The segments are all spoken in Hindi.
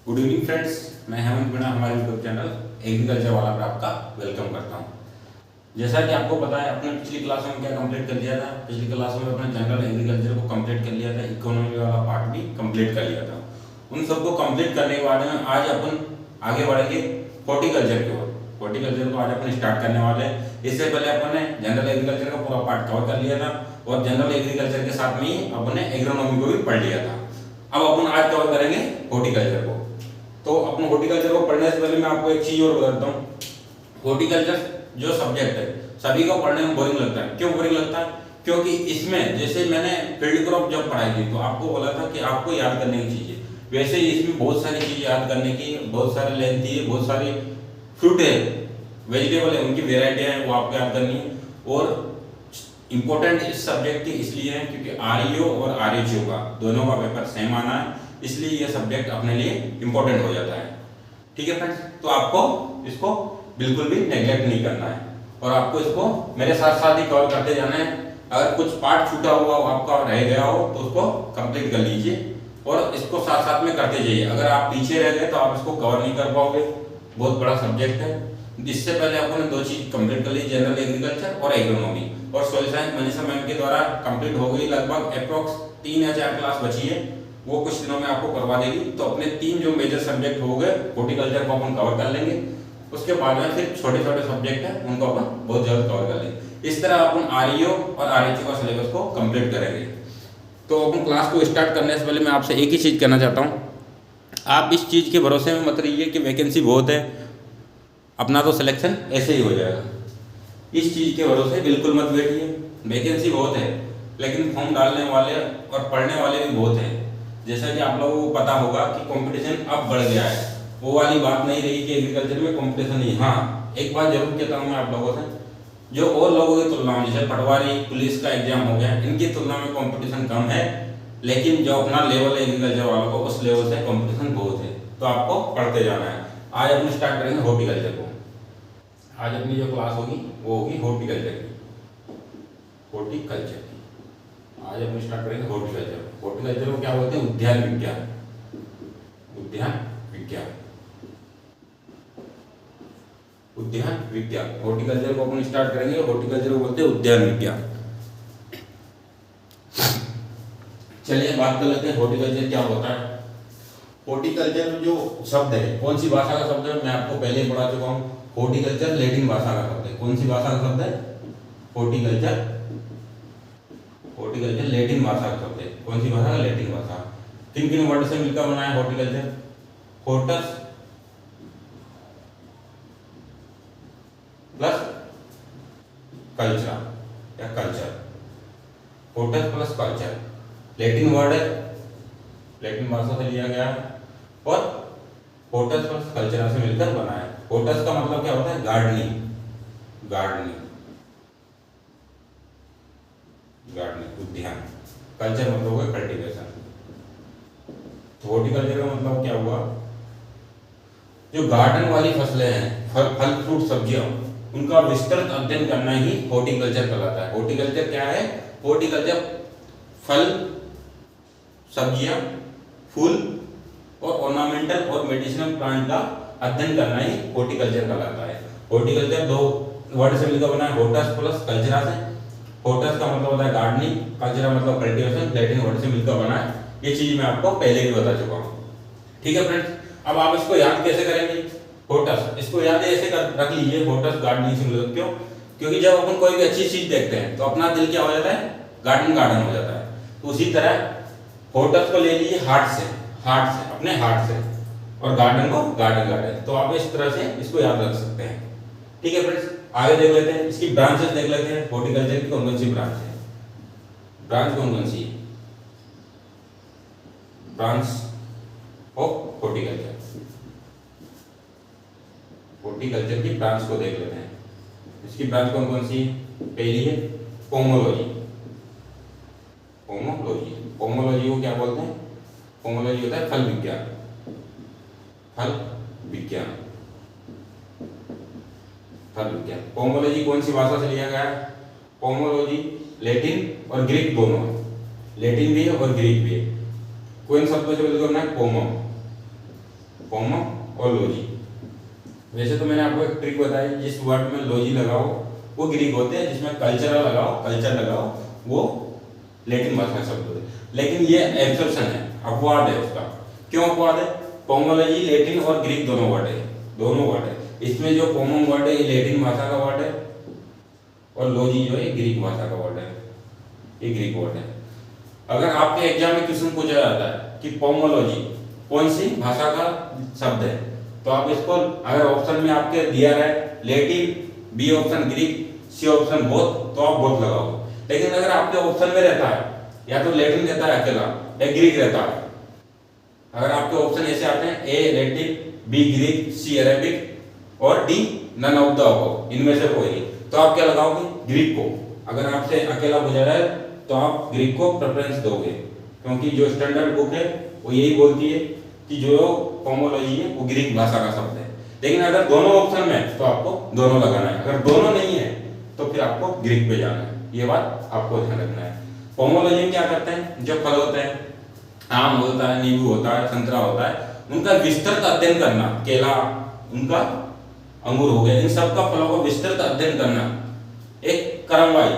गुड इवनिंग फ्रेंड्स, मैं हेमंत मीणा हमारे यूट्यूब चैनल एग्रीकल्चर वाला पर आपका वेलकम करता हूं। जैसा कि आपको पता है, अपने पिछली क्लासों में क्या कंप्लीट कर लिया था। पिछली क्लासों में अपने जनरल एग्रीकल्चर को कंप्लीट कर लिया था, इकोनॉमी वाला पार्ट भी कंप्लीट कर लिया था। उन सबको कंप्लीट करने के बाद में आज अपन आगे बढ़ेंगे हॉर्टिकल्चर की ओर। हॉर्टिकल्चर को आज अपन स्टार्ट करने वाले हैं। इससे पहले अपन ने जनरल एग्रीकल्चर का पूरा पार्ट कवर कर लिया था और जनरल एग्रीकल्चर के साथ में ही अपन ने एग्रोनॉमी को भी पढ़ लिया था। अब अपन आज कवर करेंगे हॉर्टिकल्चर को। तो अपन हॉर्टिकल्चर को पढ़ने से पहले मैं आपको एक चीज और बताता हूँ। हॉर्टिकल्चर जो सब्जेक्ट है सभी को पढ़ने में बोरिंग लगता है। क्यों बोरिंग लगता है? क्योंकि इसमें जैसे मैंने फील्ड क्रॉप जब पढ़ाई थी तो आपको बोला था कि आपको याद करने की चीजें, वैसे ही इसमें बहुत सारी चीजें याद करने की, बहुत सारे लेंथी है, बहुत सारी फ्रूट है, वेजिटेबल है, उनकी वेराइटियां है, वो आपको याद करनी है। और इम्पोर्टेंट इस सब्जेक्ट की इसलिए है क्योंकि आरईओ और आरएचओ का दोनों का पेपर सेम आना है, इसलिए ये सब्जेक्ट अपने लिए इम्पोर्टेंट हो जाता है। ठीक है फ्रेंड्स, तो आपको इसको बिल्कुल भी नेग्लेक्ट नहीं करना है और आपको इसको मेरे साथ साथ ही कवर करते जाना है। अगर कुछ पार्ट छूटा हुआ हो, आपका रह गया हो, तो उसको कंप्लीट कर लीजिए और इसको साथ साथ में करते जाइए। अगर आप पीछे रह गए तो आप इसको कवर नहीं कर पाओगे, बहुत बड़ा सब्जेक्ट है। इससे पहले आपने दो चीज कंप्लीट कर ली, जनरल एग्रीकल्चर और एग्रोनॉमी। और सोइल साइंस मनीषा मैम के द्वारा कंप्लीट हो गई, लगभग अप्रोक्स 3 या 4 क्लास बची है, वो कुछ दिनों में आपको करवा देगी। तो अपने 3 जो मेजर सब्जेक्ट हो गए, हॉर्टिकल्चर को अपन कवर कर लेंगे। उसके बाद में फिर छोटे छोटे सब्जेक्ट है, उनको अपन बहुत जल्द कवर कर लेंगे। इस तरह अपन आरईओ और आरएचओ का सिलेबस को कंप्लीट करेंगे। तो अपन क्लास को स्टार्ट करने से पहले मैं आपसे एक ही चीज कहना चाहता हूँ, आप इस चीज के भरोसे में मत रहिए कि वैकेंसी बहुत है, अपना तो सिलेक्शन ऐसे ही हो जाएगा। इस चीज के भरोसे बिल्कुल मत बैठिए। वैकेंसी बहुत है लेकिन फॉर्म डालने वाले और पढ़ने वाले भी बहुत हैं। जैसा कि आप लोगों को पता होगा कि कंपटीशन अब बढ़ गया है, वो वाली बात नहीं रही कि एग्रीकल्चर में कंपटीशन नहीं। हाँ, एक बात जरूर कहता हूँ मैं आप लोगों से, जो और लोगों की तुलना में, जैसे पटवारी पुलिस का एग्जाम हो गया, इनकी तुलना में कंपटीशन कम है, लेकिन जो अपना लेवल है एग्रीकल्चर वालों को, उस लेवल से कंपटीशन बहुत है। तो आपको पढ़ते जाना है। आज अपन स्टार्ट करेंगे हॉर्टिकल्चर को। आज अपनी जो क्लास होगी वो होगी हॉर्टिकल्चर की। हॉर्टिकल्चर की आज अपन स्टार्ट करेंगे हॉर्टिकल्चर। हॉर्टिकल्चर को क्या बोलते हैं? उद्यान विज्ञान। उद्यान विज्ञान, उद्यान विज्ञान। हॉर्टिकल्चर को अपन स्टार्ट करेंगे। हॉर्टिकल्चर को बोलते हैं उद्यान विज्ञान। चलिए बात कर लेते हैं हॉर्टिकल्चर क्या होता है। हॉर्टिकल्चर जो शब्द है, कौन सी भाषा का शब्द है? मैं आपको पहले ही पढ़ा चुका हूँ। हॉर्टिकल्चर लैटिन भाषा का शब्द है। कौन सी भाषा का शब्द है? हॉर्टिकल्चर। हॉर्टिकल्चर लैटिन भाषा का शब्द है। कौन सी भाषा? लैटिन भाषा। किन किन वर्ड से मिलकर बना है हॉर्टिकल्चर? हॉर्टस प्लस कल्चर या culture. Hortus plus culture Latin word है, लैटिन भाषा से लिया गया है और हॉर्टस प्लस कल्चर से मिलकर बना है। हॉर्टस का मतलब क्या होता है? गार्डनिंग। गार्डनिंग, गार्डनिंग, उद्यान। कल्चर मतलब होगा कल्टीवेशन। तो हॉर्टिकल्चर का मतलब क्या हुआ? जो गार्डन वाली फसलें हैं, फल फ्रूट सब्जियां, उनका विस्तृत अध्ययन करना ही हॉर्टिकल्चर कहलाता है। हॉर्टिकल्चर क्या है? हॉर्टिकल्चर फल, सब्जियां, फूल और ऑर्नामेंटल और मेडिसिनल प्लांट का अध्ययन करना ही हॉर्टिकल्चर कहलाता है। हॉर्टिकल्चर दो वर्ड से मिलकर बना है, हॉर्टस प्लस कल्चरा से। हॉर्टस का मतलब होता है गार्डनिंग, कल्चरा मतलब कल्टीवेशन, लैटिन वर्ड से मिलकर बना है। ये चीज मैं आपको पहले भी बता चुका हूँ। ठीक है फ्रेंड्स, अब आप इसको याद कैसे करेंगे? हॉर्टस, इसको याद ऐसे रख लीजिए, हॉर्टस गार्डनिंग से मिलकर। क्यों? क्योंकि जब अपन कोई भी अच्छी चीज देखते हैं तो अपना दिल क्या हो जाता है? गार्डन गार्डन हो जाता है। तो उसी तरह हॉर्टस को ले लीजिए हार्ट से, हार्ट से, अपने हार्ट से, और गार्डन को गार्डन गार्डन। तो आप इस तरह से इसको याद रख सकते हैं। ठीक है फ्रेंड्स, आगे देख लेते हैं, इसकी ब्रांचेस देख लेते हैं। हॉर्टिकल्चर की कौन कौन सी ब्रांच है? ब्रांच कौन कौन सी? Branch of horticulture. हॉर्टिकल्चर की ब्रांच को देख लेते हैं। इसकी ब्रांच कौन कौन सी? पहली है पोमोलॉजी। पोमोलॉजी, पोमोलॉजी को क्या बोलते हैं? पोमोलॉजी होता है फल विज्ञान। फल विज्ञान, फल विज्ञान। पोमोलॉजी कौन सी भाषा से लिया गया है? पोमोलॉजी लैटिन और ग्रीक दोनों है, लैटिन भी है और ग्रीक भी है। कौन शब्द से मिलकर बना है? पोमो। पोमोलॉजी। वैसे तो मैंने आपको एक ट्रिक बताई, जिस वर्ड में लॉजी लगाओ वो ग्रीक होते हैं, जिसमें कल्चर लगाओ वो लैटिन भाषा का शब्द होते हैं। लेकिन ये एक्सेप्शन है, अपवाद है उसका। क्यों अपवाद है? पोमोलॉजी लैटिन और ग्रीक दोनों वर्ड है। इसमें जो पोमो वर्ड है ये लैटिन भाषा का वर्ड है और लॉजी जो है ग्रीक भाषा का वर्ड है, ये ग्रीक वर्ड है। अगर आपके एग्जाम में क्वेश्चन पूछा जाता है कि पोमोलॉजी कौन सी भाषा का शब्द है, तो आप इसको अगर ऑप्शन में आपके दिया है Latin, B option Greek, C option both, तो आप बोथ लगाओगे। लेकिन अगर आपके ऑप्शन में रहता है या तो लैटिन रहता है अकेला या ग्रीक रहता है, अगर आपके ऑप्शन ऐसे आते हैं A Latin, B Greek, C Arabic और D none of the above, इनमें से कोई, तो आप क्या लगाओगे? ग्रीक को। अगर आपसे अकेला पूछा जाए तो आप ग्रीक को प्रेफरेंस दोगे, क्योंकि जो स्टैंडर्ड बुक है वो यही बोलती है कि जो पोमोलॉजी है वो ग्रीक भाषा का शब्द है। लेकिन अगर दोनों ऑप्शन में तो आपको दोनों लगाना है, अगर दोनों नहीं है तो फिर आपको ग्रीक पे जाना है। ये बात आपको ध्यान रखना है। पोमोलॉजी में क्या करते हैं? जो फल होते हैं, आम होता है, नींबू होता है, संतरा होता है, उनका विस्तृत अध्ययन करना, केला, उनका अंगूर हो गया, इन सब का फलों का विस्तृत अध्ययन करना, एक क्रमवाई,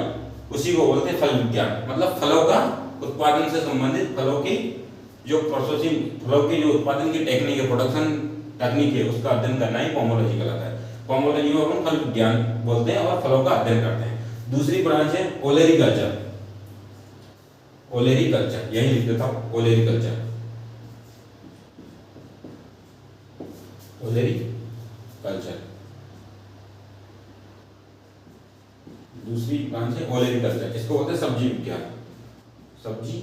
उसी को बोलते हैं फल विज्ञान। मतलब फलों का उत्पादन से संबंधित, फलों की जो प्रोसेसिंग, फलों की जो उत्पादन की टेक्निक है, प्रोडक्शन टेक्निक है, उसका अध्ययन करना ही पोमोलॉजी कहलाता है। पोमोलॉजी को हम फल विज्ञान बोलते हैं और फलों का अध्ययन करते हैं। दूसरी ब्रांच है ओलेरीकल्चर। ओलेरीकल्चर यही लिख देता हूं, ओलेरीकल्चर। ओलेरीकल्चर दूसरी ब्रांच है ओलेरीकल्चर। इसको बोलते हैं सब्जी विज्ञान। सब्जी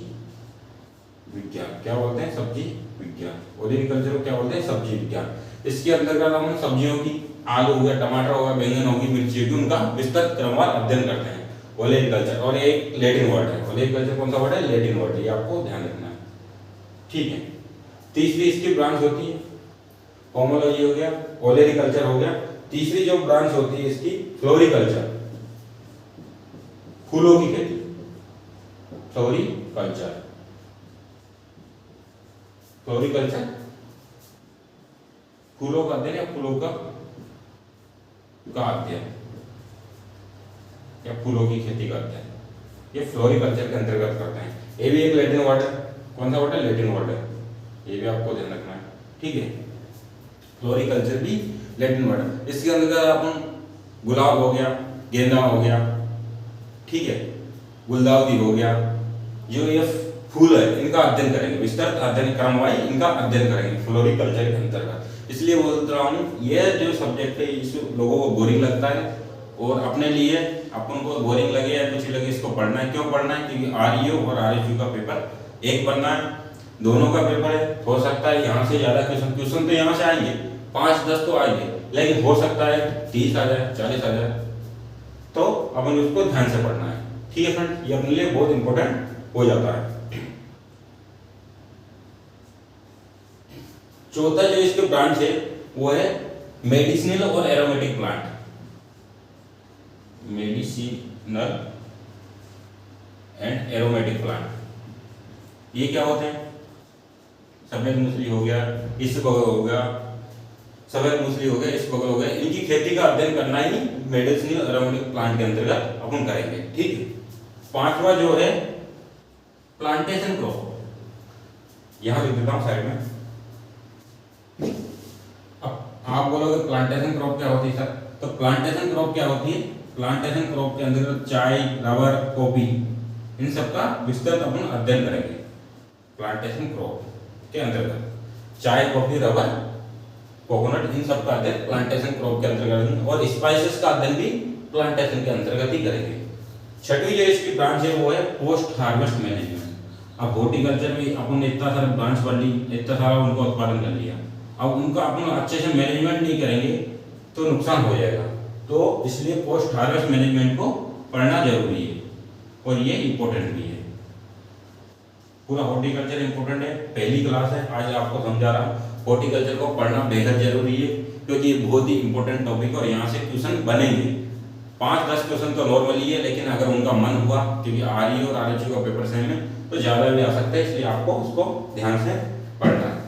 विज्ञान क्या बोलते हैं? सब्जी विज्ञान। ओलेरीकल्चर को क्या बोलते हैं? सब्जी विज्ञान। इसके अंतर्गत हम सब्जियों की, आलू हो गया, टमाटर हो गया, बैंगन होगी, मिर्ची होगी, उनका विस्तृत क्रमवार अध्ययन करते हैं, ओलेरीकल्चर। और ये एक लैटिन वर्ड है। ओलेरीकल्चर कौन सा वर्ड है? लैटिन वर्ड है, ये आपको ध्यान रखना है, ठीक है। तीसरी इसकी ब्रांच होती है, पोमोलॉजी हो गया, ओलेरीकल्चर हो गया। तीसरी जो ब्रांच होती है इसकी फ्लोरिकल्चर, फूलों की खेती, फ्लोरिकल्चर। फ्लोरिकल्चर फूलों का अध्ययन या फूलों का अध्ययन या फूलों की खेती करते हैं, ये फ्लोरिकल्चर के अंतर्गत करते हैं। ये भी एक लैटिन वर्ड है। कौन सा वर्ड है? लैटिन वर्ड है, ये भी आपको ध्यान रखना है, ठीक है। फ्लोरिकल्चर भी लैटिन वर्ड है। इसके अंतर्गत अपन गुलाब हो गया, गेंदा हो गया, ठीक है, गुलदाउदी हो गया, जो ये फूल है इनका अध्ययन करेंगे, विस्तृत अध्ययन क्रमवाई इनका अध्ययन करेंगे फ्लोरिकल्चर के अंतर्गत। इसलिए बोल रहा हूँ ये जो सब्जेक्ट है इस लोगों को बोरिंग लगता है, और अपने लिए अपन को बोरिंग लगे या कुछ लगे इसको पढ़ना है। क्यों पढ़ना है? क्योंकि आरईओ और आरएचयू का पेपर एक बनना है, दोनों का पेपर है। हो सकता है यहाँ से ज्यादा क्वेश्चन तो यहाँ से आएंगे, 5-10 तो आएंगे, लेकिन हो सकता है 30 आ जाए, 40 आ जाए, तो अपन उसको ध्यान से पढ़ना है, ठीक है फ्रेंड। ये अपने लिए बहुत इंपॉर्टेंट हो जाता है। चौथा जो इसके ब्रांच है वो है मेडिसिनल और aromatic plant. Medicinal and aromatic plant ये क्या होते हैं? सफेद मूसली हो गया, इसबगोल हो गया, सफेद मूसली हो गया, इसबगोल हो गया, इनकी खेती का अध्ययन करना ही मेडिसिनल एरोमेटिक प्लांट के अंतर्गत अपन करेंगे, ठीक है। पांचवा जो है प्लांटेशन क्रॉप, यहां लिख देता हूं साइड में। अब आप बोलोगे प्लांटेशन क्रॉप क्या होती है सर? तो प्लांटेशन क्रॉप क्या होती है? प्लांटेशन क्रॉप के अंतर्गत चाय, रबर, कॉफी, इन सब का विस्तृत अपन अध्ययन करेंगे। प्लांटेशन क्रॉप के अंतर्गत चाय, कॉफी, रबर, कोकोनट, इन सब का अध्ययन प्लांटेशन क्रॉप के अंतर्गत, और स्पाइसेस का अध्ययन भी प्लांटेशन के अंतर्गत ही करेंगे। छठी जो इसकी ब्रांच है वो है पोस्ट हार्वेस्ट मैनेजमेंट। अब हॉर्टिकल्चर में अपन ने इतना सारा ब्रांच पढ़ ली, इतना सारा उनको उत्पादन कर लिया, अब उनका अपन अच्छे से मैनेजमेंट नहीं करेंगे तो नुकसान हो जाएगा। तो इसलिए पोस्ट हार्वेस्ट मैनेजमेंट को पढ़ना जरूरी है, और ये इंपॉर्टेंट भी है। पूरा हॉर्टिकल्चर इंपॉर्टेंट है, पहली क्लास है, आज आपको समझा रहा हूँ। हॉर्टिकल्चर को पढ़ना बेहद जरूरी है, क्योंकि ये बहुत ही इंपॉर्टेंट टॉपिक है और यहाँ से क्वेश्चन बनेंगे। 5-10 क्वेश्चन तो नॉर्मली है, लेकिन अगर उनका मन हुआ, क्योंकि आरईओ और आरएचयू का पेपर सेम है, तो ज्यादा भी आ सकता है, इसलिए आपको उसको ध्यान से पढ़ना है,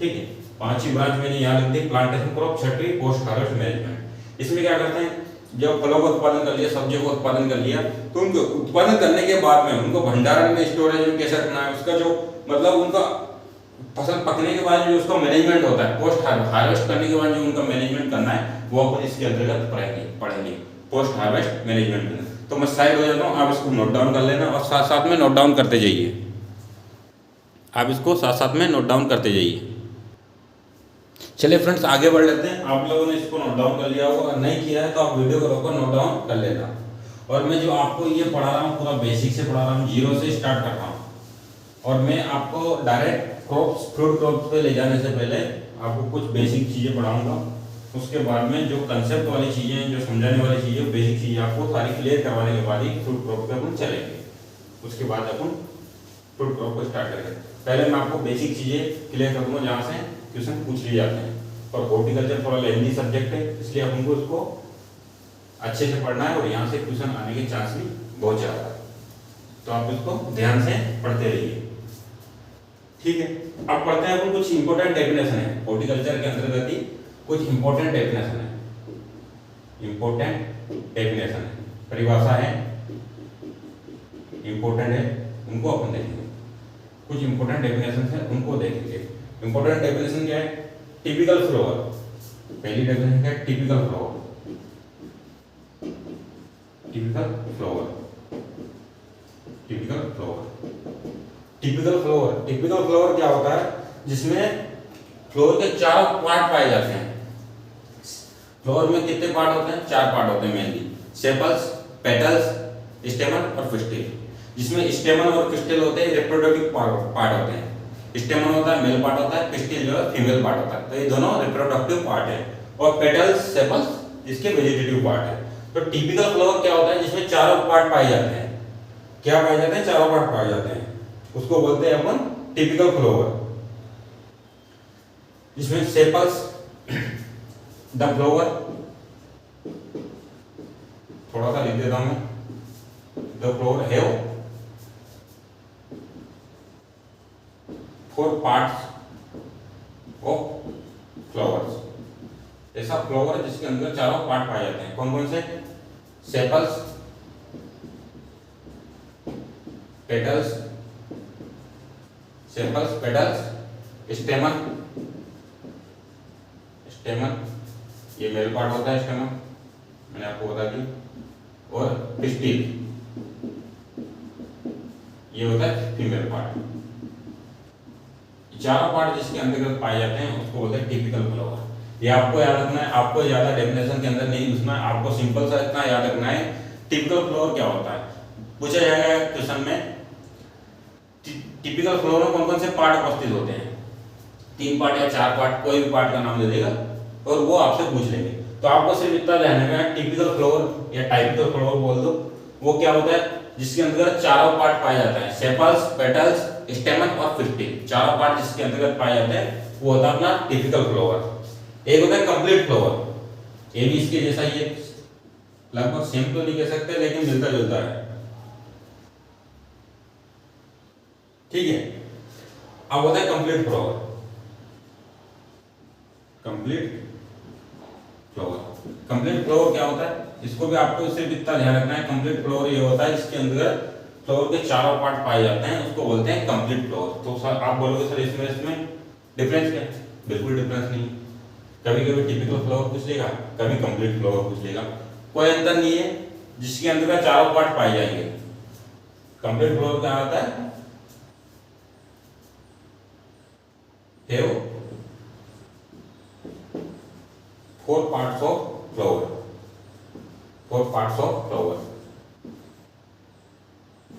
ठीक है। 5 ही ब्रांच मैंने यहाँ लिख दी, प्लांटेशन, क्रॉप, छटरी, पोस्ट हार्वेस्ट मैनेजमेंट। इसमें क्या करते हैं, जब फलों का उत्पादन कर लिया, सब्जियों का उत्पादन कर लिया, तो उनको उत्पादन करने के बाद में उनको भंडारण में, स्टोरेज में कैसे रखना है, उसका जो मतलब उनका फसल पकने के बाद जो उसका मैनेजमेंट होता है, पोस्ट हार्वेस्ट करने के बाद जो उनका मैनेजमेंट करना है, वो अपन इसके अंतर्गत पढ़ेंगे पोस्ट हार्वेस्ट मैनेजमेंट। तो मैं साइड हो जाता हूँ, आप इसको नोट डाउन कर लेना और साथ साथ में नोट डाउन करते जाइए, आप इसको साथ साथ में नोट डाउन करते जाइए। चलिए फ्रेंड्स, आगे बढ़ लेते हैं। आप लोगों ने इसको नोट डाउन कर लिया होगा, अगर नहीं किया है तो आप वीडियो को रोको, नोट डाउन कर लेना। और मैं जो आपको ये पढ़ा रहा हूँ पूरा बेसिक से पढ़ा रहा हूँ, जीरो से स्टार्ट कर रहा हूँ, और मैं आपको डायरेक्ट क्रॉप्स, फ्रूट क्रॉप्स पे ले जाने से पहले आपको कुछ बेसिक चीज़ें पढ़ाऊंगा। उसके बाद में जो कंसेप्ट वाली चीज़ें, जो समझाने वाली चीज़ें, बेसिक चीज़ें आपको सारी क्लियर करवाने के बाद ही फ्रूट क्रॉप पे अपन चलेंगे। उसके बाद अपन फ्रूट क्रॉप को स्टार्ट करेंगे। पहले मैं आपको बेसिक चीज़ें क्लियर करूँगा जहाँ से क्वेश्चन पूछ लिए जाते हैं। और हॉर्टिकल्चर थोड़ा लेंथी सब्जेक्ट है, इसलिए अपन को इसको अच्छे से पढ़ना है और यहाँ से क्वेश्चन आने के चांस भी बहुत ज़्यादा है, तो आप इसको ध्यान से पढ़ते रहिए, ठीक है। अब पढ़ते हैं अपन कुछ इंपॉर्टेंट डेफिनेशन है हॉर्टिकल्चर के अंतर्गत ही, कुछ इंपॉर्टेंट डेफिनेशन है, इंपॉर्टेंट डेफिनेशन है, परिभाषा है, इंपॉर्टेंट है, उनको अपन देखेंगे। कुछ इंपॉर्टेंट डेफिनेशन है, उनको देखेंगे। इंपॉर्टेंट डेफिनेशन क्या है? टिपिकल फ्लोवर, पहली डेफिनेशन क्या है? Typical flower, typical flower, typical flower, typical flower. Typical flower क्या होता है? जिसमें फ्लोवर के चारों पार्ट पाए जाते हैं। फ्लोवर में कितने पार्ट होते हैं? 4 पार्ट होते हैं मेनली, सेपल्स, पेटल्स, स्टेमन और पिस्टिल। जिसमें स्टेमन और पिस्टिल होते हैं रिप्रोडक्टिव पार्ट होते हैं। स्टेमन होता है मेल पार्ट होता है, पिस्टिल जो है फीमेल पार्ट होता है, तो ये दोनों रिप्रोडक्टिव पार्ट है। और पेटल्स, सेपल्स इसके वेजिटेटिव पार्ट है। तो टिपिकल फ्लावर क्या होता है? जिसमें चारों पार्ट पाए जाते हैं। क्या पाए जाते हैं? चारों पार्ट पाए जाते हैं, उसको बोलते हैं अपन टिपिकल फ्लावर। जिसमें सेपल्स, द फ्लावर, थोड़ा सा लिख देता हूं मैं, the flower have 4 parts of flowers. ऐसा फ्लावर जिसके अंदर चारों पार्ट पाए जाते हैं। कौन कौन से? सेपल्स, पेटल्स, सेपल्स, पेटल्स, स्टेमन, स्टेमन ये मेल पार्ट होता है, स्टेमन मैंने आपको बता दी, और पिस्टिल ये होता है फीमेल पार्ट। चारों पार्ट जिसके अंतर्गत पाए जाते हैं उसको बोलते हैं टिपिकल फ्लावर। ये आपको याद रखना है, आपको ज्यादा डेफिनेशन के अंदर नहीं घुसना है, आपको सिंपल सा इतना याद रखना है टिपिकल फ्लावर क्या होता है। पूछा जाएगा क्वेश्चन में, टिपिकल फ्लावर में कौन कौन से पार्ट उपस्थित होते हैं? 3 पार्ट या 4 पार्ट, कोई भी पार्ट का नाम दे देगा और वो आपसे पूछ लेंगे। तो आपको सिर्फ इतना ध्यान रखना है, टिपिकल फ्लावर या टाइपिकल फ्लावर बोल दो, वो क्या होता है? जिसके अंदर चारों पार्ट पाए जाते हैं, सेपल्स, पेटल्स, स्टेमन और पिस्टिल। चारों पार्ट जिसके अंतर्गत पाए जाते हैं वो होता है अपना टिपिकल फ्लावर। एक होता है कंप्लीट फ्लावर, ये भी इसके जैसा ही है, लगभग सेम तो नहीं कह सकते लेकिन मिलता जुलता है, ठीक है। अब होता है complete flower, complete flower. Complete flower क्या होता है? इसको भी आपको सिर्फ इतना ध्यान रखना है, कंप्लीट फ्लावर ये होता है जिसके अंदर फ्लावर के चारों पार्ट पाए जाते हैं, उसको बोलते हैं कंप्लीट फ्लावर। तो सर आप बोलोगे सर इसमें डिफरेंस क्या है? बिल्कुल डिफरेंस नहीं। कभी कभी टिपिकल फ्लावर पूछ लेगा, कभी कंप्लीट फ्लावर पूछ लेगा, कोई अंतर नहीं है, जिसके अंदर चारों पार्ट पाए जाएंगे। कंप्लीट फ्लावर क्या होता है? Have 4 parts of flower, 4 parts of flower,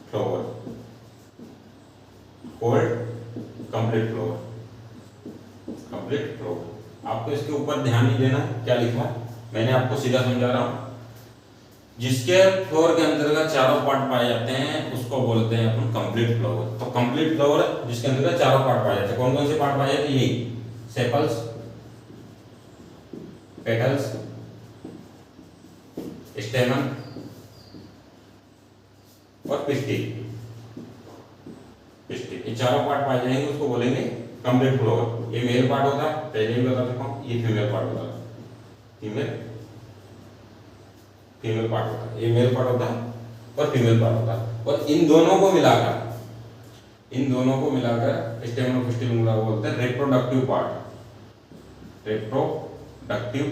flower called complete flower, complete flower. आपको इसके ऊपर ध्यान नहीं देना क्या लिखा है, मैंने आपको सीधा समझा रहा हूं। जिसके फ्लावर के अंतर्गत चारों पार्ट पाए जाते हैं उसको बोलते हैं अपन कंप्लीट फ्लावर। तो कंप्लीट फ्लावर जिसके अंतर्गत चारों पार्ट पाए जाते हैं, कौन कौन से पार्ट पाए जाते हैं? यही सेपल्स, पेटल्स, स्टेमन और पिस्टिल। पिस्टिल ये चारों पार्ट पाए जाएंगे, उसको बोलेंगे कंप्लीट फ्लोवर। ये मेल पार्ट होता है, पहले भी बता चुका हूँ, ये फीमेल पार्ट होता है, फीमेल पार्ट होता है, ये मेल पार्ट होता है और फीमेल पार्ट होता है। और इन दोनों को मिलाकर स्टेम ऑफ स्टिल बोलते हैं रिप्रोडक्टिव पार्ट, रिप्रोडक्टिव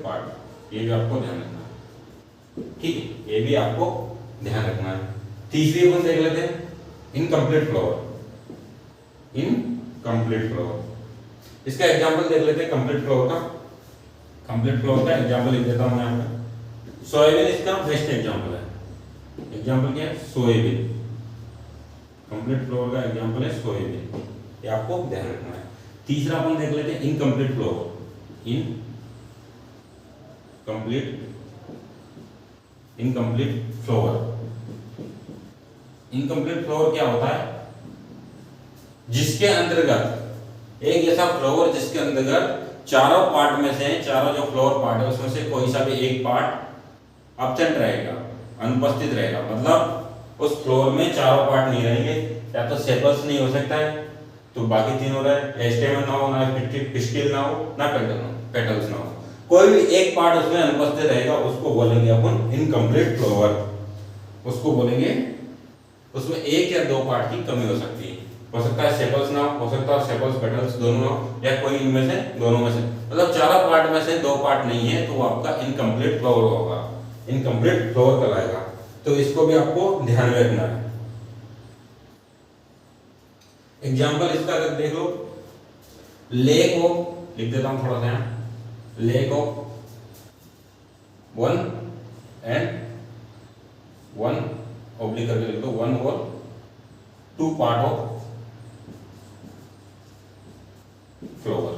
पार्ट। ये भी आपको ध्यान रखना है, ठीक है, ये भी आपको ध्यान रखना है। तीसरी अपन देख लेते हैं इनकम्प्लीट फ्लावर। इसका एग्जांपल देख लेते हैं कंप्लीट फ्लावर का एग्जांपल लिख देता हूं मैं यहाँ पे। सोयाबीन इसका बेस्ट एग्जांपल है। एग्जांपल क्या है? सोयाबीन। कंप्लीट फ्लावर का एग्जांपल है सोयाबीन, ये आपको ध्यान रखना है। तीसरा अपन देख लेते हैं इनकम्प्लीट फ्लावर। इनकम्प्लीट फ्लावर क्या होता है? जिसके अंतर्गत एक ऐसा फ्लावर जिसके अंतर्गत चारों पार्ट में से, चारों जो फ्लावर पार्ट है उसमें से कोई सा भी एक पार्ट एब्सेंट रहेगा, अनुपस्थित रहेगा। मतलब उस फ्लावर में चारों पार्ट नहीं रहेंगे, या तो सेपल्स नहीं हो सकता है तो बाकी तीन हो रहा है, स्टेमन ना हो, ना पिस्टिल ना हो, ना पेटल्स ना हो, कोई भी एक पार्ट उसमें अनुपस्थित रहेगा, उसको बोलेंगे अपन इनकम्प्लीट फ्लावर। उसको बोलेंगे उसमें एक या दो पार्ट की कमी हो सकती है, हो सकता है सेपल्स ना हो सकता है सेपल्स पेटल्स दोनों ना हो, या कोई इनमें से दोनों में से, मतलब चारों पार्ट में से दो पार्ट नहीं है तो वो आपका इनकम्प्लीट फ्लावर होगा, इनकम्प्लीट फ्लावर कहलाएगा। तो इसको भी आपको ध्यान में रखना है। एग्जाम्पल इसका अगर देख लो, लेक ऑफ, लिख देता हूं थोड़ा सा यहाँ, लेक ऑफ वन ऑब्लिक करके लिख दो, वन और टू पार्ट ऑफ फ्लावर,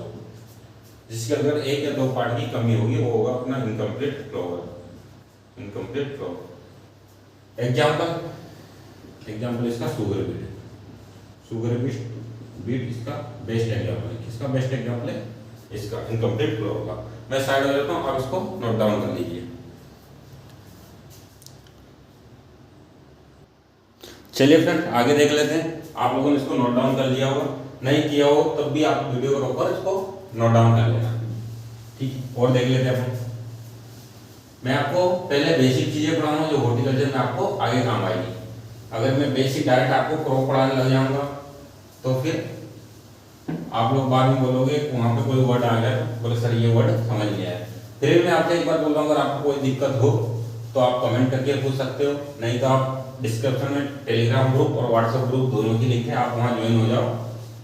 जिसके अंदर एक या दो पार्ट की कमी होगी, वो होगा अपना इनकम्प्लीट फ्लावर। एग्जाम्पल इसका शुगर बीट इसका बेस्ट एग्जाम्पल है। किसका बेस्ट एग्जाम्पल है? इसका इनकम्प्लीट फ्लावर का। मैं साइड में लेता हूं, आप इसको नोट डाउन कर लीजिए। चलिए फ्रेंड आगे देख लेते हैं। आप लोगों ने इसको नोट डाउन कर लिया होगा, नहीं किया हो तब भी आप वीडियो को रोककर इसको नोट डाउन कर लेना, ठीक है। और देख लेते हैं अपन। मैं आपको पहले बेसिक चीजें पढ़ाऊंगा जो हॉर्टिकल्चर में आपको आगे काम आएगी। अगर मैं बेसिक डायरेक्ट आपको क्रॉप पढ़ाने लग जाऊंगा तो फिर आप लोग बाद में बोलोगे वहां पे कोई वर्ड आ गया, बोले सर ये वर्ड समझ नहीं आया। फिर मैं आपसे एक बात बोल रहा हूँ, अगर आपको कोई दिक्कत हो तो आप कमेंट करके पूछ सकते हो, नहीं तो आप डिस्क्रिप्शन में टेलीग्राम ग्रुप और व्हाट्सएप ग्रुप दोनों की लिंक है, आप वहाँ ज्वाइन हो जाओ।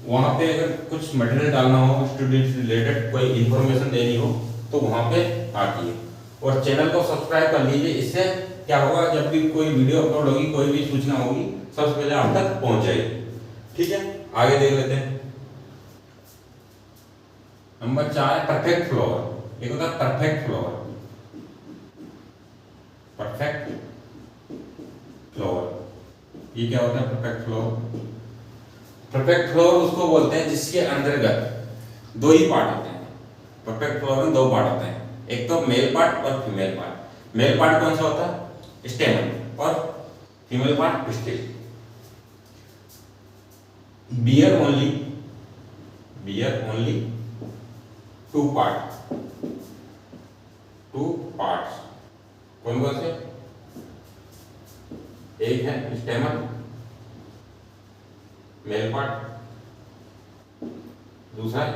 वहाँ पे अगर कुछ मटेरियल डालना हो, स्टूडेंट रिलेटेड कोई इन्फॉर्मेशन देनी हो तो वहाँ पे आती है। और चैनल को सब्सक्राइब कर लीजिए, इससे क्या होगा, जब भी कोई वीडियो अपलोड होगी, कोई भी सूचना होगी, सबसे पहले आप तक पहुंच जाएगी, ठीक है। आगे देख लेते हैं। नंबर 4 है परफेक्ट फ्लावर। एक होता है परफेक्ट फ्लावर, ये क्या होता है परफेक्ट फ्लावर? परफेक्ट फ्लावर उसको बोलते हैं जिसके अंतर्गत दो ही पार्ट होते हैं। परफेक्ट फ्लावर में दो पार्ट होते हैं, एक तो मेल पार्ट और फीमेल पार्ट। मेल पार्ट कौन सा होता है? स्टेमन, और female part pistil. Bear only two parts. कौन कौन से? एक है स्टेमन मेल पार्ट, दूसरा है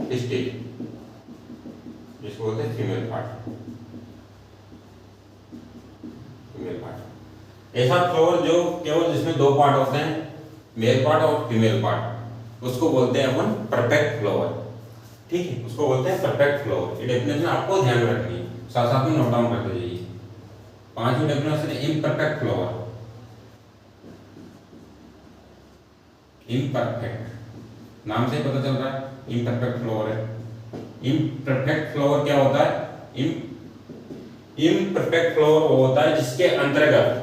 पिस्टिल जिसको बोलते हैं फीमेल पार्ट। ऐसा फ्लावर जो केवल जिसमें दो पार्ट होते हैं, मेल पार्ट और फीमेल पार्ट, उसको बोलते हैं अपन परफेक्ट फ्लावर, ठीक है। उसको बोलते हैं परफेक्ट फ्लावर। ये डेफिनेशन आपको ध्यान में रखनी है, साथ साथ में नोट डाउन करते जाइए। पांचवी डेफिनेशन है इम्परफेक्ट फ्लावर। इम्परफेक्ट नाम से पता चल रहा है इम्परफेक्ट फ्लावर है। इम्परफेक्ट फ्लावर क्या होता है? इम्परफेक्ट फ्लावर वो होता है जिसके अंतर्गत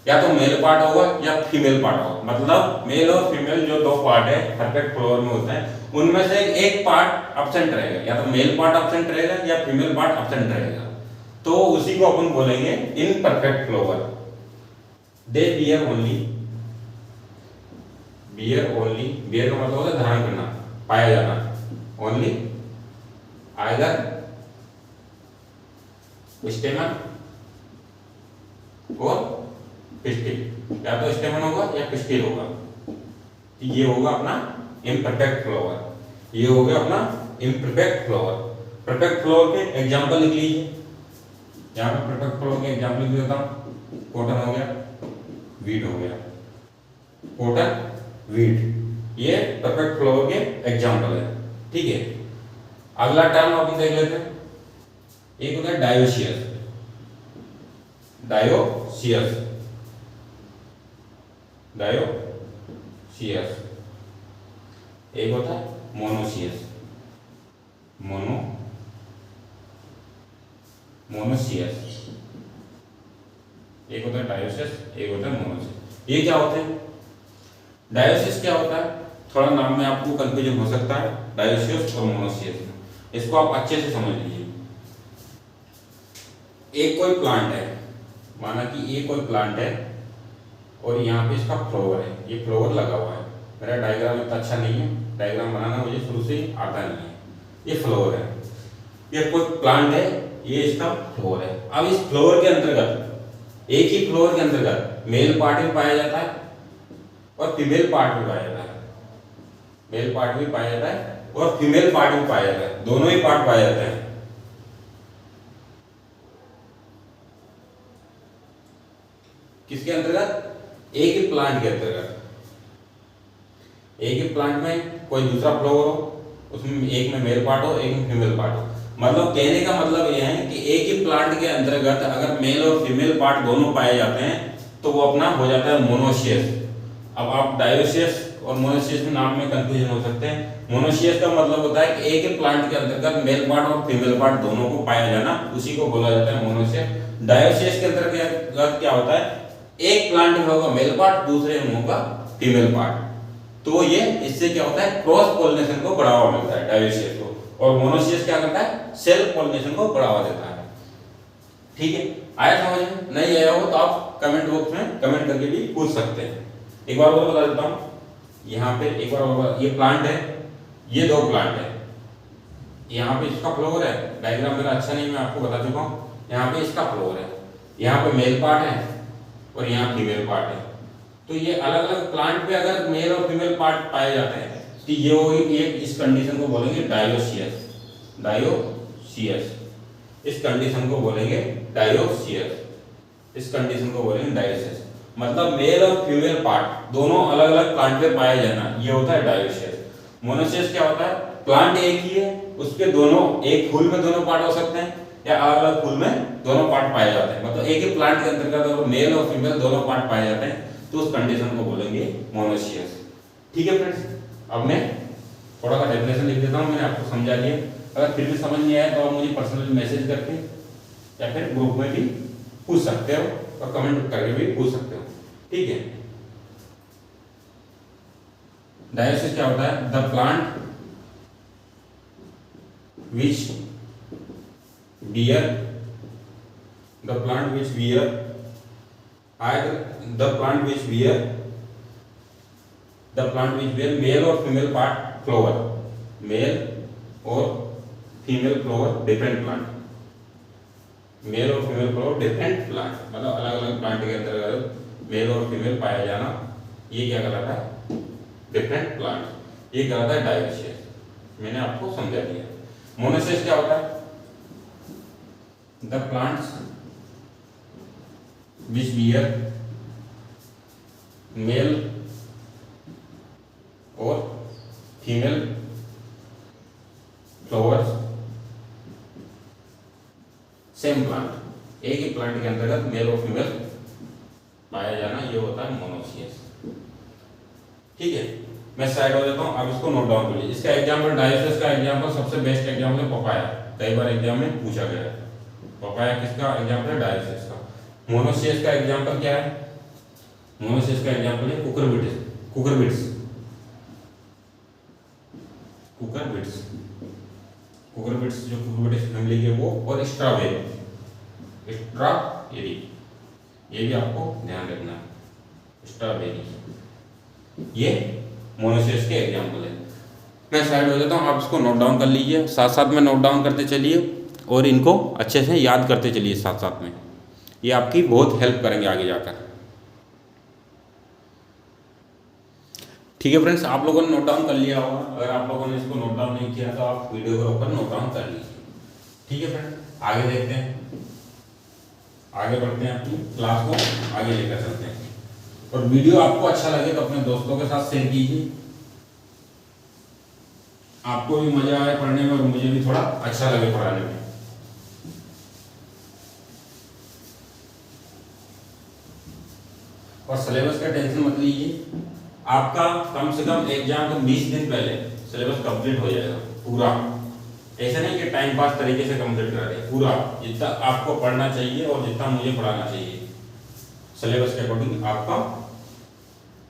या तो मेल पार्ट होगा या फीमेल पार्ट होगा। मतलब मेल और फीमेल जो दो पार्ट है परफेक्ट फ्लावर में होते हैं, उनमें से एक पार्ट एब्सेंट रहेगा, या तो मेल पार्ट एब्सेंट रहेगा या फीमेल पार्ट एब्सेंट रहेगा, तो उसी को अपन बोलेंगे imperfect flower. They bear only bear only, bear का मतलब होता है धारण करना, पाया जाना, ओनली आइदर स्टेमन और पिस्टिल, या तो स्टेमन होगा या पिस्टिल होगा। ये होगा अपना इम्परफेक्ट फ्लावर, ये हो गया अपना इम्परफेक्ट फ्लावर। परफेक्ट फ्लावर के एग्जांपल लिख लीजिए, यहाँ पे परफेक्ट फ्लावर के एग्जांपल लिख देता हूँ। कॉटन हो गया, वीट हो गया, कॉटन वीट, ये परफेक्ट फ्लावर के एग्जांपल है। ठीक है, अगला टर्म अपन देख लेते हैं, एक होता है डायोसियस, डायोसियस, डायोसियस, एक होता है मोनोसियस, मोनोसियस, एक होता है डायोसियस, एक होता है मोनोसियस। ये क्या होते हैं? डायोसियस क्या होता है, थोड़ा नाम में आपको कंफ्यूजन हो सकता है डायोसियस और मोनोसियस में, इसको आप अच्छे से समझ लीजिए। एक कोई प्लांट है, माना कि ये कोई प्लांट है और यहाँ पे इसका फ्लावर है, ये फ्लावर लगा हुआ है। मेरा डायग्राम इतना अच्छा नहीं है, डायग्राम बनाना मुझे शुरू से आता नहीं है। ये फ्लावर है, ये कोई प्लांट है, ये इसका फ्लावर है। अब इस फ्लावर के अंतर्गत, एक ही फ्लावर के अंतर्गत मेल पार्ट भी पाया जाता है और फीमेल पार्ट भी पाया जाता है, मेल पार्ट भी पाया जाता है और फीमेल पार्ट भी पाया जाता है, दोनों ही पार्ट पाए जाते हैं। किसके अंतर्गत? एक ही प्लांट के अंतर्गत। एक ही प्लांट में कोई दूसरा फ्लावर हो, उसमें एक में मेल पार्ट हो, एक में फीमेल पार्ट हो। मतलब कहने का मतलब यह है कि एक ही प्लांट के अंतर्गत अगर मेल और फीमेल पार्ट दोनों पाए जाते हैं तो वो अपना हो जाता है मोनोसियस। अब आप डायोसियस और मोनोसियस में नाम में कंफ्यूजन हो सकते हैं। मोनोसियस का मतलब होता है कि एक ही प्लांट के अंतर्गत मेल पार्ट और फीमेल पार्ट दोनों को पाया जाना, उसी को बोला जाता है मोनोसियस। डायोसियस के अंतर्गत क्या होता है, एक प्लांट में होगा मेल पार्ट, दूसरे में होगा फीमेल पार्ट, तो ये इससे क्या होता है, क्रॉस पॉलिनेशन को बढ़ावा मिलता है डायोसियस को। और मोनोसियस क्या करता है, सेल्फ पॉलिनेशन को बढ़ावा देता है। ठीक है, आया समझ में? नहीं आया हो तो आप कमेंट बॉक्स में कमेंट करके भी पूछ सकते हैं। एक बार और बता देता हूँ, यहाँ पे एक बार और, ये प्लांट है, ये दो प्लांट है, यहाँ पे इसका फ्लावर है, डायग्राम मेरा अच्छा नहीं मैं आपको बता चुका हूँ। यहाँ पे इसका फ्लावर है, यहाँ पे मेल पार्ट है और यहाँ फीमेल पार्ट है। तो ये अलग अलग प्लांट पे अगर मेल और फीमेल पार्ट पाए जाते हैं तो ये होगी, एक इस कंडीशन को बोलेंगे डायोसियस, डायोसियस, इस कंडीशन को बोलेंगे डायोसियस, इस कंडीशन को बोलेंगे डायोसियस। मतलब मेल और फीमेल पार्ट दोनों अलग अलग प्लांट पे पाए जाना, ये होता है डायोसियस। मोनोसियस क्या होता है, प्लांट एक ही है, उसके दोनों, एक फूल में दोनों पार्ट हो सकते हैं या अलग अलग फूल में दोनों पार्ट पाए जाते हैं। मतलब एक ही प्लांट के अंतर्गत अगर मेल और फीमेल दोनों पार्ट पाए जाते हैं तो उस कंडीशन को बोलेंगे मोनोसियस। ठीक है फ्रेंड्स, अब मैं थोड़ा सा डेफिनेशन लिख देता हूँ, मैंने आपको समझा दिया। अगर फिर भी समझ नहीं आया तो आप मुझे पर्सनल मैसेज करके या फिर ग्रुप में भी पूछ सकते हो और कमेंट करके भी पूछ सकते हो। ठीक है, डायोसियस क्या होता है, the plant which bear, the plant which bear, the plant which bear male और फीमेल पार्ट फ्लावर, मेल और female flower different plant, male और फीमेल फ्लावर डिफरेंट प्लांट, मतलब अलग अलग प्लांट के अंतर्गत मेल और फीमेल पाया जाना, ये क्या कहलाता है, डिफरेंट प्लांट, ये कहलाता है डायोसियस। मैंने आपको समझा दिया। मोनोसियस क्या होता है, the plants which bear male और फीमेल फ्लावर्स, सेम प्लांट, एक ही प्लांट के अंतर्गत मेल और फीमेल पाया जाना, ये होता है मोनोसियस। ठीक है, मैं साइड हो जाता हूँ, अब इसको नोट डाउन कर लीजिए। इसका एग्जाम्पल, डायोसियस का एग्जाम्पल सबसे बेस्ट एग्जाम्पल है पपाया, कई बार एग्जाम में पूछा गया है। पपाया किसका एग्जाम्पल है, डायोसियस का। मोनोसियस का एग्जांपल क्या है, मोनोसियस का एग्जांपल है कुकुरबिट्स, कुकुरबिट्स, कुकुरबिट्स, कुकुरबिट्स जो कुकुरबिट्स फैमिली के वो, और स्ट्रॉबेरी, स्ट्रॉबेरी, ये भी आपको ध्यान रखना है, स्ट्रॉबेरी, ये मोनोसियस के एग्जाम्पल है। मैं साइड हो जाता हूँ, आप इसको नोट डाउन कर लीजिए, साथ साथ में नोट डाउन करते चलिए और इनको अच्छे से याद करते चलिए साथ साथ में, ये आपकी बहुत हेल्प करेंगे आगे जाकर। ठीक है फ्रेंड्स, आप लोगों ने नोट डाउन कर लिया होगा। अगर आप लोगों ने इसको नोट डाउन नहीं किया तो आप वीडियो के ऊपर नोट डाउन कर लीजिए। ठीक है फ्रेंड, आगे देखते हैं, आगे बढ़ते हैं, अपनी क्लास को आगे लेकर चलते हैं। और वीडियो आपको अच्छा लगे तो अपने दोस्तों के साथ शेयर कीजिए, आपको भी मजा आए पढ़ने में और मुझे भी थोड़ा अच्छा लगे पढ़ाने में। और सिलेबस का टेंशन मत लीजिए, आपका कम से कम एग्जाम के 20 दिन पहले सिलेबस कंप्लीट हो जाएगा पूरा। ऐसा नहीं कि टाइम पास तरीके से कंप्लीट करा रहे, पूरा जितना आपको पढ़ना चाहिए और जितना मुझे पढ़ाना चाहिए सिलेबस के अकॉर्डिंग आपका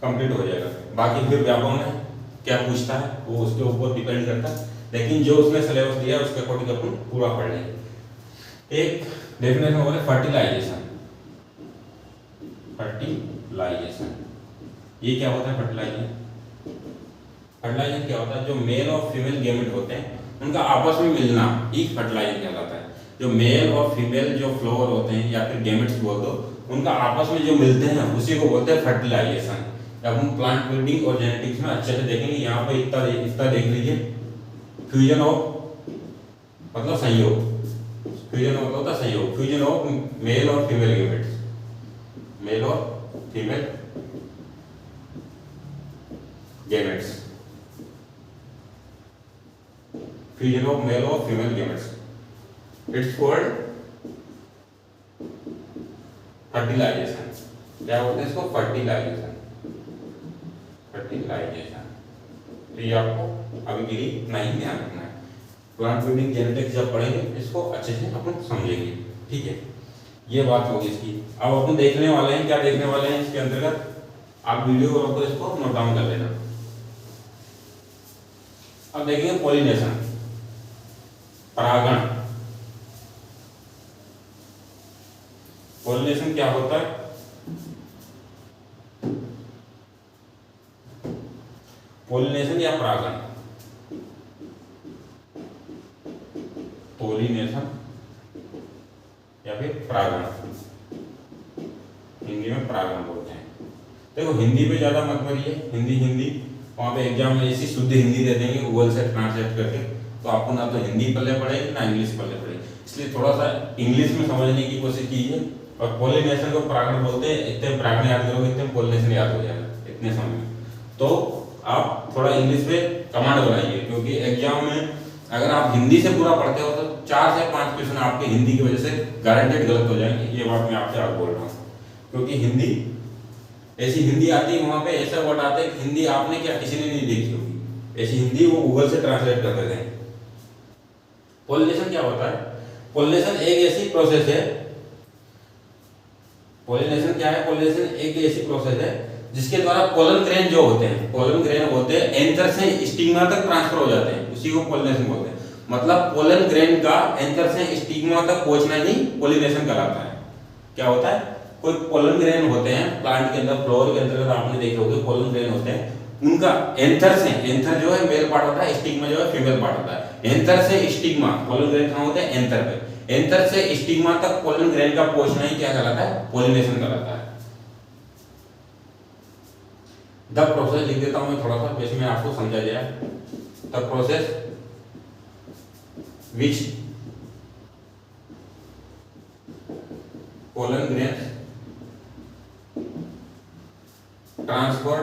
कंप्लीट हो जाएगा। बाकी फिर व्यापक में क्या पूछता है वो उसके ऊपर डिपेंड करता है, लेकिन जो उसने सिलेबस दिया है उसके अकॉर्डिंग अपन पूरा पढ़ लेंगे। एक डेफिनेशन हो गया फर्टिलाइजेशन। फर्टिलाइजेशन ये क्या होता है? फर्टिलाइजेशन, फर्टिलाइजेशन क्या होता है? जो मेल और फीमेल गैमेट होते हैं उनका आपस में मिलना ही फर्टिलाइजेशन कहलाता है। जो मेल और फीमेल जो फ्लावर होते हैं या फिर गैमेट्स बोल दो, उनका आपस में जो मिलते हैं उसी को बोलते हैं फर्टिलाइजेशन। अब हम प्लांट ब्रीडिंग और जेनेटिक्स में अच्छे से देखेंगे। यहाँ पे इतना देख लीजिए, फ्यूजन ऑफ मतलब संयोग, फ्यूजन मतलब होता है संयोग, फ्यूजन ऑफ मेल और फीमेल गैमेट्स, मेल और female gametes, fusion of male और female gametes, it's called fertilisation. क्या बोलते हैं इसको? Fertilisation, fertilisation. तो ये आपको अभी के लिए नहीं ध्यान रखना है। प्लांट ब्रीडिंग जेनेटिक्स जब पढ़ेंगे इसको अच्छे से अपन समझेंगे। ठीक है, ये बात होगी इसकी। अब अपन देखने वाले हैं, क्या देखने वाले हैं इसके अंतर्गत, आप वीडियो को रोको, इसको नोट डाउन कर लेना। अब देखेंगे पॉलिनेशन, परागण। पॉलिनेशन क्या होता है? पॉलिनेशन या परागण, पॉलिनेशन या फिर परागण, हिंदी में परागण बोलते हैं। देखो हिंदी पे ज्यादा मत मरिए, हिंदी वहां पे एग्जाम में ऐसी शुद्ध हिंदी दे देंगे गूगल से ट्रांसलेट करके, तो आपको ना तो हिंदी पल्ले पड़ेगी ना इंग्लिश पल्ले पड़ेगी। इसलिए थोड़ा सा इंग्लिश में समझने की कोशिश कीजिए। और पॉलिनेशन को परागण बोलते हैं, इतने परागण याद करोगे इतने पॉलिनेशन याद हो जाएगा इतने समय में। तो आप थोड़ा इंग्लिश पे कमांड बनाइए, क्योंकि एग्जाम में अगर आप हिंदी से पूरा पढ़ते हो तो 4 से 5 क्वेश्चन आपके हिंदी की वजह से गारंटेड गलत हो जाएंगे। ये बात मैं आपसे आज बोल रहा हूँ, क्योंकि हिंदी ऐसी हिंदी आती है, वहां पे ऐसा वर्ड आते हैं हिंदी आपने क्या किसी ने नहीं देखी होगी, ऐसी हिंदी वो गूगल से ट्रांसलेट कर देते हैं। पॉलिनेशन क्या होता है? पॉलिनेशन एक ऐसी प्रोसेस है, पॉलिनेशन क्या है? पॉलिनेशन एक ऐसी प्रोसेस है जिसके द्वारा पोलन ग्रेन जो होते हैं, पोलन ग्रेन होते हैं एंथर से स्टिग्मा तक ट्रांसफर हो जाते हैं, उसी को पॉलिनेशन बोलते हैं। मतलब पोलन ग्रेन का एंथर से स्टिग्मा तक पहुंचना ही पॉलिनेशन कहलाता है। क्या होता है? कोई पोलन ग्रेन होते हैं प्लांट के अंदर, फ्लावर के अंदर आपने देखे होंगे पोलन ग्रेन होते हैं, उनका एंथर से, एंथर जो है मेल पार्ट होता है, स्टिग्मा जो है फीमेल पार्ट होता है। एंथर से स्टिग्मा, पोलन ग्रेन कहाँ होते हैं? एंथर पे। एंथर से स्टिग्मा तक पोलन ग्रेन का पहुंचना ही क्या कहलाता है? पॉलिनेशन कहलाता है। द प्रोसेस लिख देता हूं मैं थोड़ा सा, वैसे मैं आपको समझा दिया। The process which pollen grain transfer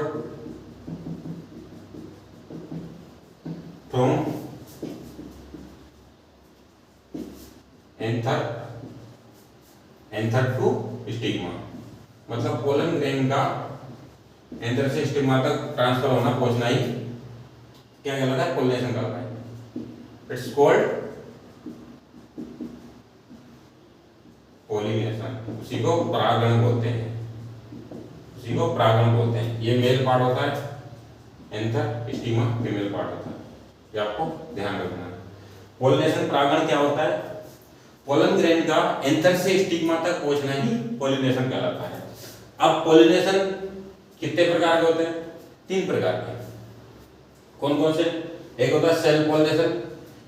from anther to stigma. मतलब पोलन ग्रेन का एंथर से स्टिग्मा तक ट्रांसफर होना, पहुंचना ही क्या कहलाता है? पॉलिनेशन कहलाता है। It's called pollination. उसी को परागण बोलते हैं, उसी को परागण बोलते हैं। ये मेल पार्ट होता है एंथर, स्टिग्मा फीमेल पार्ट होता है, ये आपको ध्यान रखना है। पॉलिनेशन परागण क्या होता है? पोलन ग्रेन का एंथर से स्टिग्मा तक पहुंचना ही पॉलिनेशन कहलाता है। अब पॉलिनेशन कितने प्रकार के होते हैं? 3 प्रकार के। कौन कौन से? एक होता है सेल्फ पॉलिनेशन,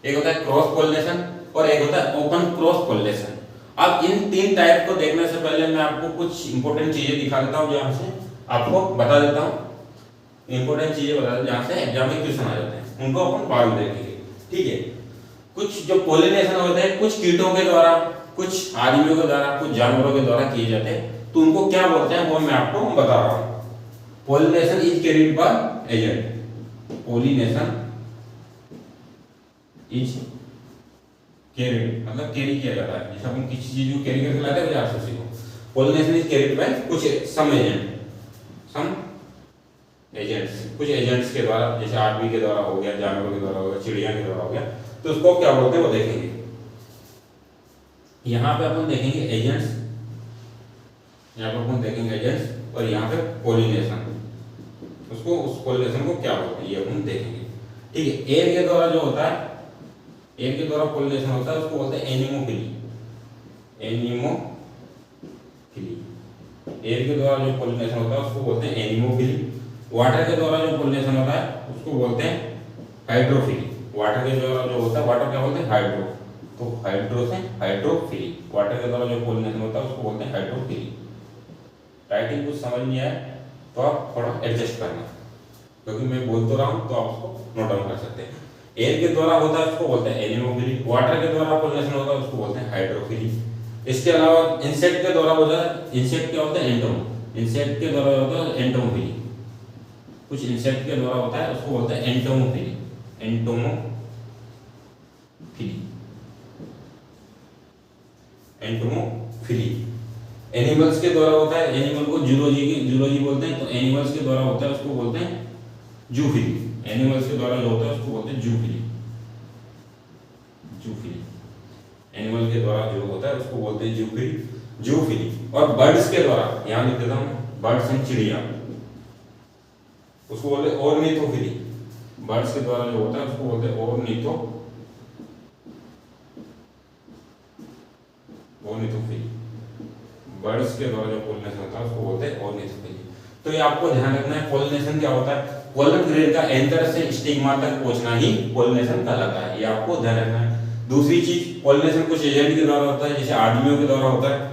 एक होता है क्रॉस पॉलिनेशन और एक होता है ओपन क्रॉस पॉलिनेशन। अब इन तीन टाइप को देखने से पहले मैं आपको कुछ इंपॉर्टेंट चीजें दिखा देता हूँ, जहाँ से आपको बता देता हूँ, इंपॉर्टेंट चीजें बता देता हूँ जहाँ से एग्जाम में क्वेश्चन आ जाते हैं, उनको अपन बाद में देखेंगे। ठीक है, कुछ जो पॉलिनेशन होते हैं कुछ कीटों के द्वारा, कुछ आदमियों के द्वारा, कुछ जानवरों के द्वारा किए जाते हैं, तो उनको क्या बोलते हैं वो मैं आपको बता रहा हूँ। Pollination is carried by agent, pollination is carried मतलब कैरी किया जाता है, जैसे अपन किसी चीज को कैरी करके लाते हैं वैसे उसी को पॉलिनेशन इज कैरिड बाय कुछ सम एजेंट्स, कुछ एजेंट्स के द्वारा, जैसे आदमी के द्वारा हो गया, जानवरों के द्वारा हो गया, चिड़िया के द्वारा हो गया, तो उसको क्या बोलते हैं वो देखेंगे। यहाँ पे अपन देखेंगे एजेंट्स, यहाँ पे अपन देखेंगे एजेंट्स और यहाँ पे पॉलिनेशन, उसको उस पॉलिनेशन को क्या बोलते हैं ये अपन देखेंगे। ठीक है, एयर के द्वारा जो होता है, एयर के द्वारा पॉलिनेशन होता है उसको बोलते हैं एनिमोफिली, एनिमोफिली। एयर के द्वारा जो पॉलिनेशन होता है उसको बोलते हैं एनिमोफिली। वाटर के द्वारा जो पॉलिनेशन होता है उसको बोलते हैं हाइड्रोफिली। वाटर के द्वारा जो होता है, वाटर क्या बोलते हैं? हाइड्रो, तो हाइड्रो से हाइड्रोफिली। वाटर के द्वारा जो पॉलिनेशन होता है उसको बोलते हैं हाइड्रोफिली। राइटिंग कुछ समझ नहीं आया तो आप थोड़ा एडजस्ट करना, क्योंकि मैं बोल तो रहा हूँ तो आप उसको नोट डाउन कर सकते हैं। एयर के द्वारा होता है उसको बोलते हैं एनिमोफिली, वाटर के द्वारा पॉलिनेशन होता है उसको बोलते हैं हाइड्रोफिली। इसके अलावा इंसेक्ट के द्वारा होता है, इंसेक्ट क्या होता है? एंटोम, इंसेक्ट के द्वारा होता है एंटोमोफिली। कुछ इंसेक्ट के द्वारा होता है उसको बोलते हैं एंटोमोफिली, एंटोमोफिली, एंटोमोफिली। एनिमल्स के द्वारा होता है, एनिमल को जूलॉजी बोलते हैं, तो एनिमल्स के द्वारा होता है उसको बोलते हैं जूफिली। एनिमल्स के द्वारा जो होता है उसको बोलते हैं जूफिली, जूफिली। एनिमल के द्वारा जो होता है उसको बोलते हैं जूफिली, जूफिली। और बर्ड्स के द्वारा, यहाँ लिख देता हूँ, बर्ड्स एंड चिड़िया, उसको बोलते हैं ऑर्निथोफिली। बर्ड्स के द्वारा जो होता है उसको बोलते हैं ऑर्निथोफिली। बर्ड्स के द्वारा जो पॉलिनेशन होता है उसको बोलते हैं ऑर्निथोफिली। तो ये आपको ध्यान रखना है, पॉलिनेशन क्या होता है? पोलन ग्रेन का एंथर से स्टिग्मा तक पहुंचना ही पॉलिनेशन कहलाता है, ये आपको ध्यान रखना है। दूसरी चीज, पॉलिनेशन कुछ एजेंट के द्वारा होता है, जैसे आदमियों के द्वारा होता है,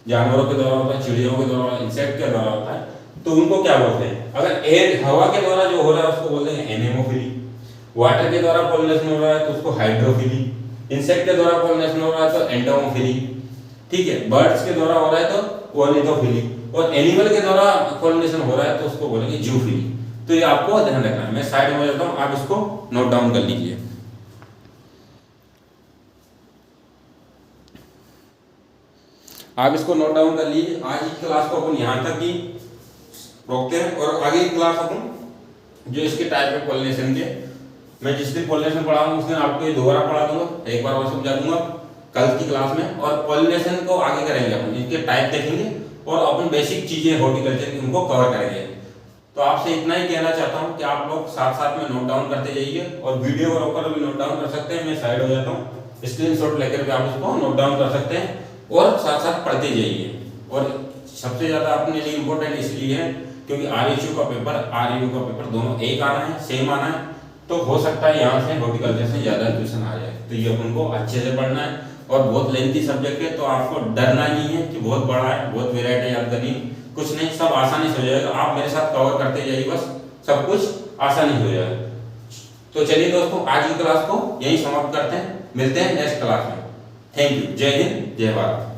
जानवरों के द्वारा होता है, चिड़ियों के द्वारा, इंसेक्ट के द्वारा होता है, तो उनको क्या बोलते हैं? अगर एयर हवा के द्वारा जो हो रहा है उसको बोलते हैं एनेमोफिली। वाटर के द्वारा पॉलिनेशन हो रहा है तो उसको हाइड्रोफिली। इंसेक्ट के द्वारा पॉलिनेशन हो रहा है तो एंटोमोफिली। ठीक है, बर्ड्स के द्वारा हो रहा है तो ऑर्निथोफिली, और एनिमल के द्वारा पॉलिनेशन हो रहा है तो उसको बोलेंगे जूफिली। तो ये आपको ध्यान रखना है। मैं साइड में जाता हूँ, आप इसको नोट डाउन कर लीजिए। आप इसको नोट डाउन कर लीजिए। आज की क्लास को अपन यहाँ तक ही रोकते हैं, और आगे की क्लास अपन जो इसके टाइप है पॉलिनेशन के, मैं जिस दिन पॉलिनेशन पढ़ाऊंगा उस दिन आपको ये दोबारा पढ़ा दूंगा, एक बार और समझा दूंगा कल की क्लास में। और पॉलिनेशन को आगे करेंगे अपन, इनके टाइप देखेंगे और अपन बेसिक चीजें हॉर्टिकल्चर की उनको कवर करेंगे। तो आपसे इतना ही कहना चाहता हूँ कि आप लोग साथ साथ में नोट डाउन करते जाइए, और वीडियो के ऊपर भी नोट डाउन कर सकते हैं। मैं साइड हो जाता हूँ, स्क्रीनशॉट लेकर के आप इसको नोट डाउन कर सकते हैं और साथ साथ पढ़ते जाइए। और सबसे ज्यादा अपने लिए इम्पोर्टेंट इसलिए है क्योंकि आरएचयू का पेपर दोनों एक आना है, सेम आना है, तो हो सकता है यहाँ से हॉर्टिकल्चर से ज्यादा क्वेश्चन आ जाए। तो ये अपन को अच्छे से पढ़ना है, और बहुत लेंथी सब्जेक्ट है, तो आपको डरना नहीं है कि बहुत बड़ा है, बहुत वेराइटी याद करनी, कुछ नहीं, सब आसानी से हो जाएगा। आप मेरे साथ कवर करते जाइए, बस सब कुछ आसानी हो जाएगा। तो चलिए दोस्तों, आज की क्लास को यही समाप्त करते हैं, मिलते हैं नेक्स्ट क्लास में। थैंक यू, जय हिंद, जय भारत।